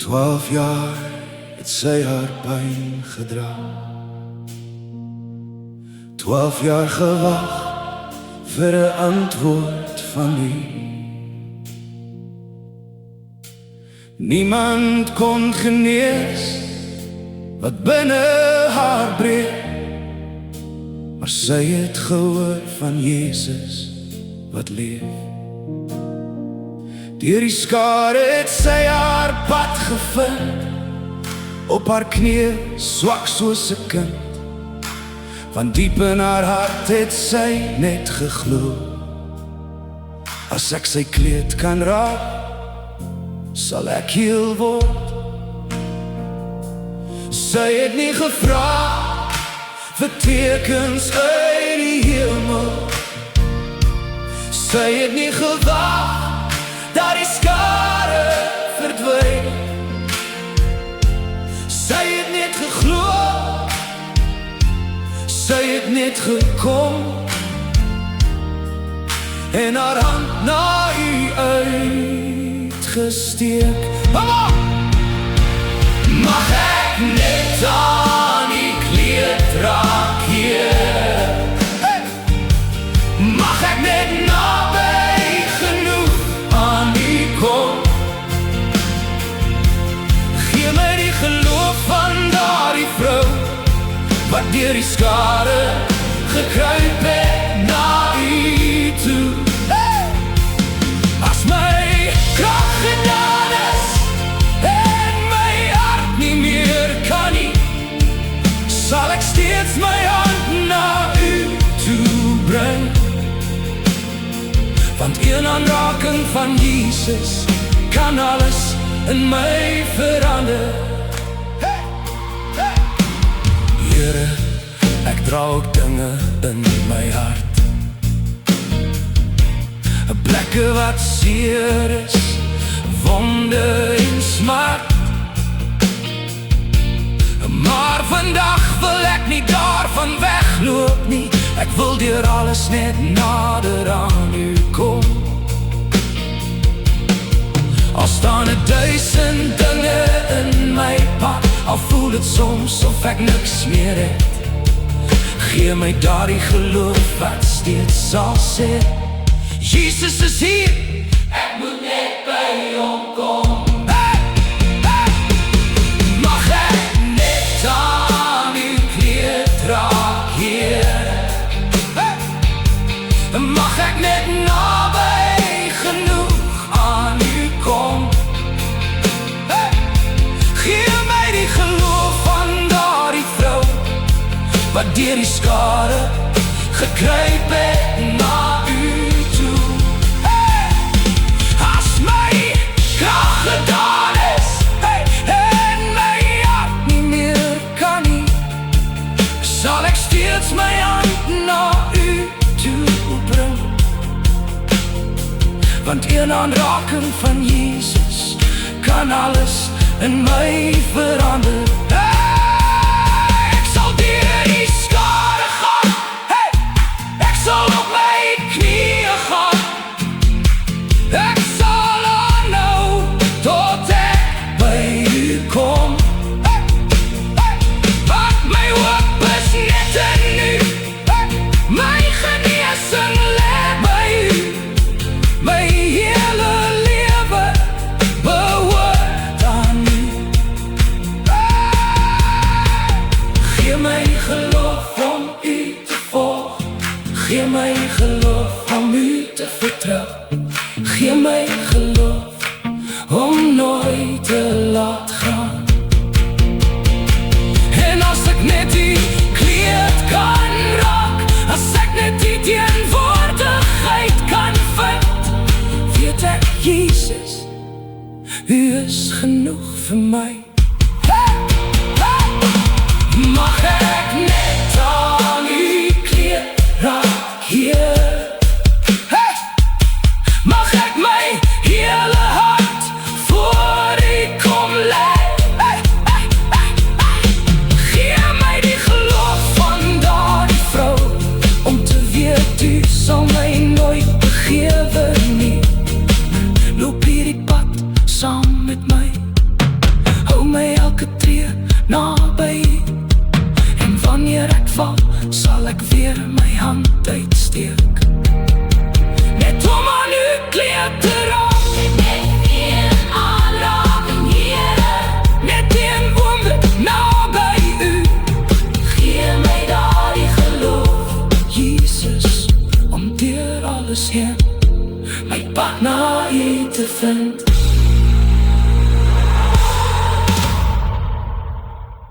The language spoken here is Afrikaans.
12 jaar het sy haar pyn gedra. 12 jaar gewag vir 'n antwoord van U. Niemand kon genees wat binne haar breek, maar sy het gehoor van Jesus wat leef. Deur die skare het sy haar pad gevind, op haar knieë swak soos 'n kind. Van diep in haar hart het sy net geglo, as ek sy kleed kan raak, sal ek heel word. Sy het nie gevra vir tekens uit die hemel. Sy het nie gewag dat die skare verdwyn. Sy het net geglo, sy het net gekom en haar hand na U uitgesteek. Mag ek net aan U kleed raak, Heer. Mag ek net naby genoeg aan U kom. Gee my die geloof van daardie vrou wat deur die skare gekruip het na U toe. As my krag gedaan is en my hart nie meer kan nie, sal ek steeds my hand na U toe bring. Want een aanraking van Jesus kan alles in my verander. Here, ek dra ook dinge in my hart, plekke wat seer is, wonde en smart. Maar vandag wil ek nie daarvan wegloop nie. Ek wil deur alles net nader aan U kom. Al staan 1000 dinge in my pad, al voel dit soms of ek niks meer het, gee my daardie geloof wat steeds sal sê, Jesus is hier, ek moet net by Hom kom. Mag ek net aan U kleed raak, Heer. Mag ek net naby genoeg aan U kom. Gee my die geloof van daardie vrou wat deur die skare gekruip het na U toe. As my krag gedaan is en my hart nie meer kan nie, sal ek steeds my hand na U toe bring. Want een aanraking van Jesus kan alles in my verander. Ek sal deur die skare gaan, ek sal op my knieë gaan, ek sal aanhou tot ek by U kom. Want my hoop is net in U, my genesing lê by U, my hele lewe behoort aan U. Gee my geloof om U te volg, gee my geloof om U te vertrou, gee my geloof om nooit te laat gaan. En as ek net U kleed kan raak, as ek net die teenwoordigheid kan vind, weet ek Jesus, U is genoeg vir my. Mag ek net aan U kleed raak, Heer. Mag ek my hele hart voor U kom lê. Gee my die geloof van daardie vrou, om te weet U sal my nooit begewe nie. Loop hierdie pad saam met my. hand uitsteek, net om aan u kleed te raak. Net een aanraking, Here, Net een oomblik naby u, gee my daardie geloof. Jesus, om deur alles heen my pad na u te vind.